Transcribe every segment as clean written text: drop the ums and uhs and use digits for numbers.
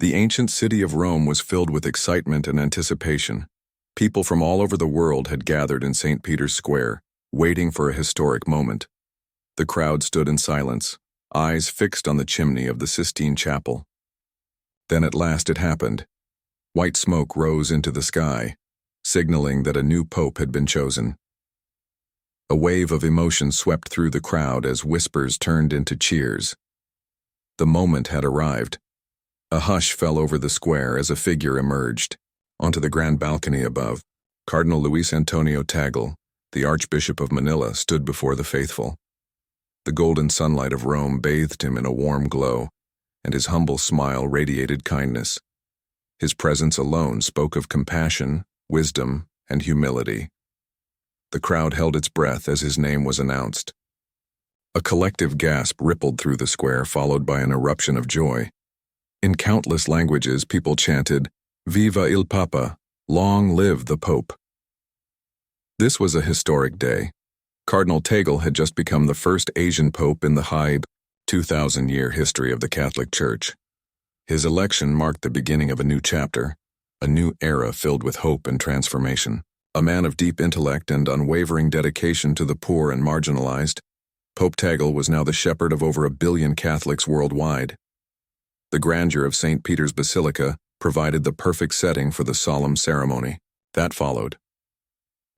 The ancient city of Rome was filled with excitement and anticipation. People from all over the world had gathered in St. Peter's Square, waiting for a historic moment. The crowd stood in silence, eyes fixed on the chimney of the Sistine Chapel. Then at last it happened. White smoke rose into the sky, signaling that a new pope had been chosen. A wave of emotion swept through the crowd as whispers turned into cheers. The moment had arrived. A hush fell over the square as a figure emerged. Onto the grand balcony above, Cardinal Luis Antonio Tagle, the Archbishop of Manila, stood before the faithful. The golden sunlight of Rome bathed him in a warm glow, and his humble smile radiated kindness. His presence alone spoke of compassion, wisdom, and humility. The crowd held its breath as his name was announced. A collective gasp rippled through the square, followed by an eruption of joy. In countless languages, people chanted, "Viva il Papa! Long live the Pope!" This was a historic day. Cardinal Tagle had just become the first Asian pope in the Habemus 2,000-year history of the Catholic Church. His election marked the beginning of a new chapter, a new era filled with hope and transformation. A man of deep intellect and unwavering dedication to the poor and marginalized, Pope Tagle was now the shepherd of over 1 billion Catholics worldwide. The grandeur of St. Peter's Basilica provided the perfect setting for the solemn ceremony that followed.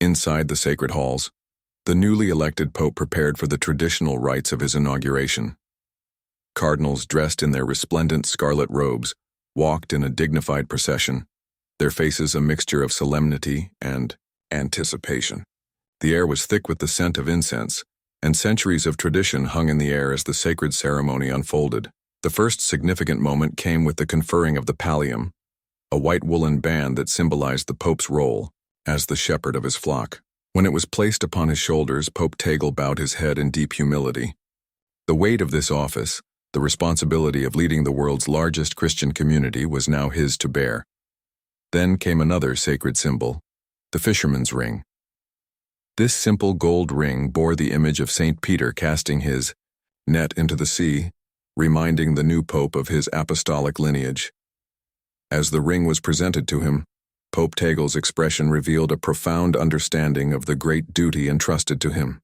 Inside the sacred halls, the newly elected pope prepared for the traditional rites of his inauguration. Cardinals dressed in their resplendent scarlet robes walked in a dignified procession, their faces a mixture of solemnity and anticipation. The air was thick with the scent of incense, and centuries of tradition hung in the air as the sacred ceremony unfolded. The first significant moment came with the conferring of the pallium, a white woolen band that symbolized the pope's role as the shepherd of his flock. When it was placed upon his shoulders, Pope Tagle bowed his head in deep humility. The weight of this office, the responsibility of leading the world's largest Christian community, was now his to bear. Then came another sacred symbol, the fisherman's ring. This simple gold ring bore the image of St. Peter casting his net into the sea, reminding the new pope of his apostolic lineage. As the ring was presented to him, Pope Tagle's expression revealed a profound understanding of the great duty entrusted to him.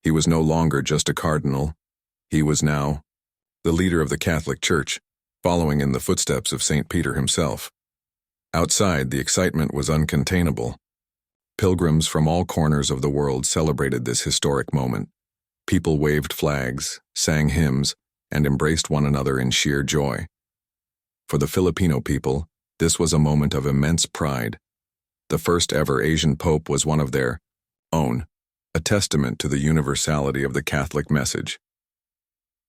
He was no longer just a cardinal. He was now the leader of the Catholic Church, following in the footsteps of St. Peter himself. Outside, the excitement was uncontainable. Pilgrims from all corners of the world celebrated this historic moment. People waved flags, sang hymns, and embraced one another in sheer joy. For the Filipino people, this was a moment of immense pride. The first ever Asian pope was one of their own, a testament to the universality of the Catholic message.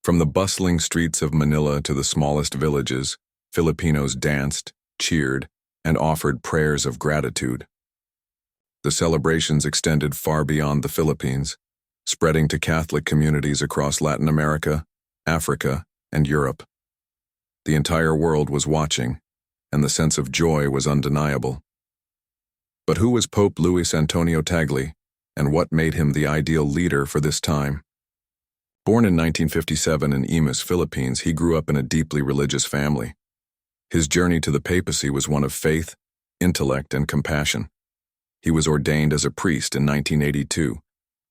From the bustling streets of Manila to the smallest villages, Filipinos danced, cheered, and offered prayers of gratitude. The celebrations extended far beyond the Philippines, spreading to Catholic communities across Latin America, Africa, and Europe. The entire world was watching, and the sense of joy was undeniable. But who was Pope Luis Antonio Tagle, and what made him the ideal leader for this time? Born in 1957 in Imus, Philippines, he grew up in a deeply religious family. His journey to the papacy was one of faith, intellect, and compassion. He was ordained as a priest in 1982,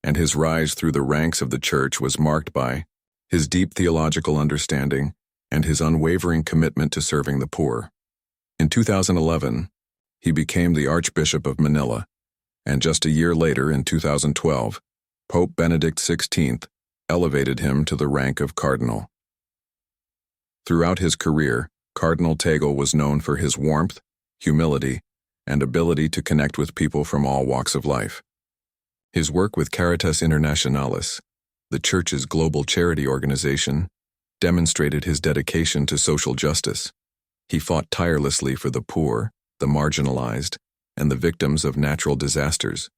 and his rise through the ranks of the church was marked by his deep theological understanding and his unwavering commitment to serving the poor. In 2011, he became the Archbishop of Manila, and just a year later, in 2012, Pope Benedict XVI elevated him to the rank of cardinal. Throughout his career, Cardinal Tagle was known for his warmth, humility, and ability to connect with people from all walks of life. His work with Caritas Internationalis, the Church's global charity organization, demonstrated his dedication to social justice. He fought tirelessly for the poor, the marginalized, and the victims of natural disasters.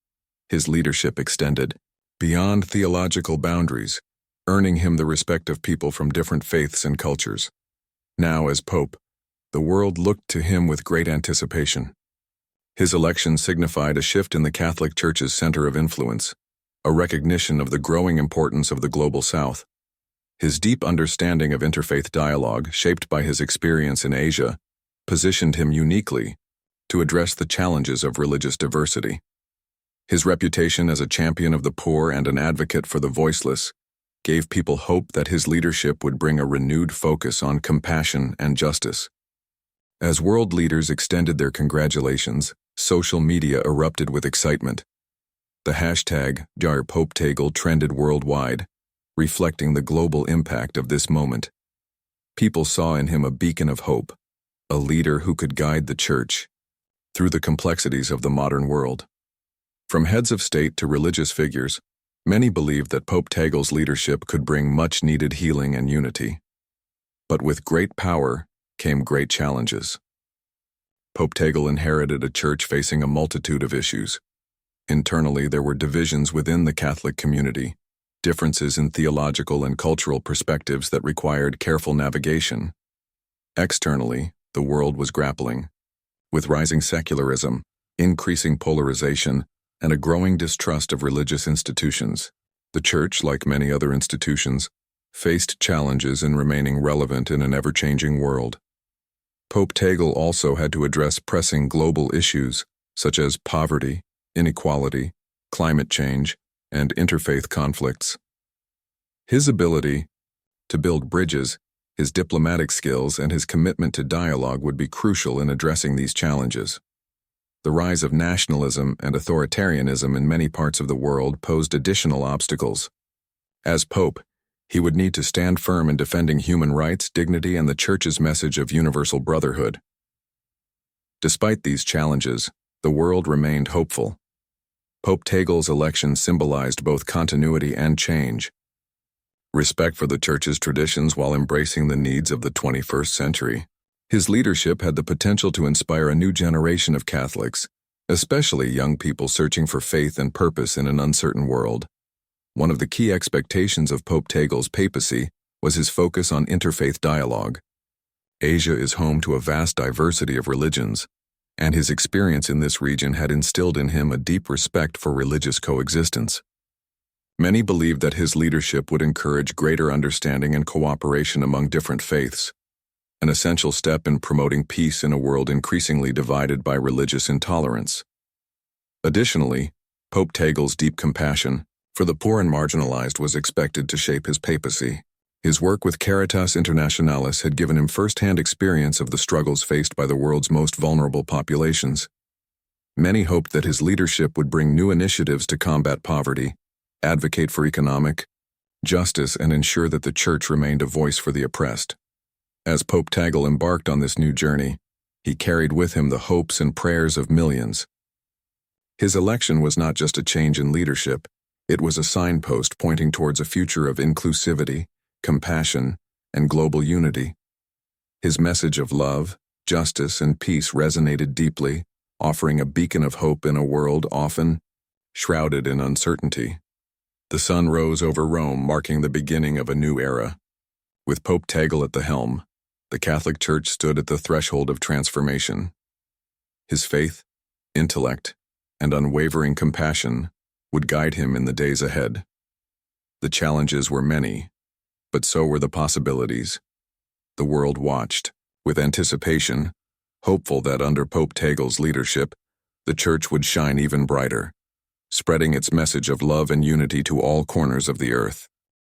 His leadership extended beyond theological boundaries, earning him the respect of people from different faiths and cultures. Now, as Pope, the world looked to him with great anticipation. His election signified a shift in the Catholic Church's center of influence, a recognition of the growing importance of the Global South. His deep understanding of interfaith dialogue, shaped by his experience in Asia, positioned him uniquely to address the challenges of religious diversity. His reputation as a champion of the poor and an advocate for the voiceless gave people hope that his leadership would bring a renewed focus on compassion and justice. As world leaders extended their congratulations, social media erupted with excitement. The hashtag #Pope Tagle trended worldwide, reflecting the global impact of this moment. People saw in him a beacon of hope, a leader who could guide the Church through the complexities of the modern world. From heads of state to religious figures, many believed that Pope Tagle's leadership could bring much-needed healing and unity. But with great power came great challenges. Pope Tagle inherited a church facing a multitude of issues. Internally, there were divisions within the Catholic community, differences in theological and cultural perspectives that required careful navigation. Externally, the world was grappling with rising secularism, increasing polarization, and a growing distrust of religious institutions. The Church, like many other institutions, faced challenges in remaining relevant in an ever-changing world. Pope Tagle also had to address pressing global issues such as poverty, inequality, climate change, and interfaith conflicts. His ability to build bridges, his diplomatic skills, and his commitment to dialogue would be crucial in addressing these challenges. The rise of nationalism and authoritarianism in many parts of the world posed additional obstacles. As Pope, he would need to stand firm in defending human rights, dignity, and the Church's message of universal brotherhood. Despite these challenges, the world remained hopeful. Pope Tagle's election symbolized both continuity and change. Respect for the Church's traditions while embracing the needs of the 21st century. His leadership had the potential to inspire a new generation of Catholics, especially young people searching for faith and purpose in an uncertain world. One of the key expectations of Pope Tagle's papacy was his focus on interfaith dialogue. Asia is home to a vast diversity of religions, and his experience in this region had instilled in him a deep respect for religious coexistence. Many believed that his leadership would encourage greater understanding and cooperation among different faiths, an essential step in promoting peace in a world increasingly divided by religious intolerance. Additionally, Pope Tagle's deep compassion for the poor and marginalized was expected to shape his papacy. His work with Caritas Internationalis had given him first-hand experience of the struggles faced by the world's most vulnerable populations. Many hoped that his leadership would bring new initiatives to combat poverty, advocate for economic justice, and ensure that the Church remained a voice for the oppressed. As Pope Tagle embarked on this new journey, he carried with him the hopes and prayers of millions. His election was not just a change in leadership, it was a signpost pointing towards a future of inclusivity, compassion, and global unity. His message of love, justice, and peace resonated deeply, offering a beacon of hope in a world often shrouded in uncertainty. The sun rose over Rome, marking the beginning of a new era. With Pope Tagle at the helm, the Catholic Church stood at the threshold of transformation. His faith, intellect, and unwavering compassion would guide him in the days ahead. The challenges were many, but so were the possibilities. The world watched, with anticipation, hopeful that under Pope Tagle's leadership, the Church would shine even brighter, spreading its message of love and unity to all corners of the earth.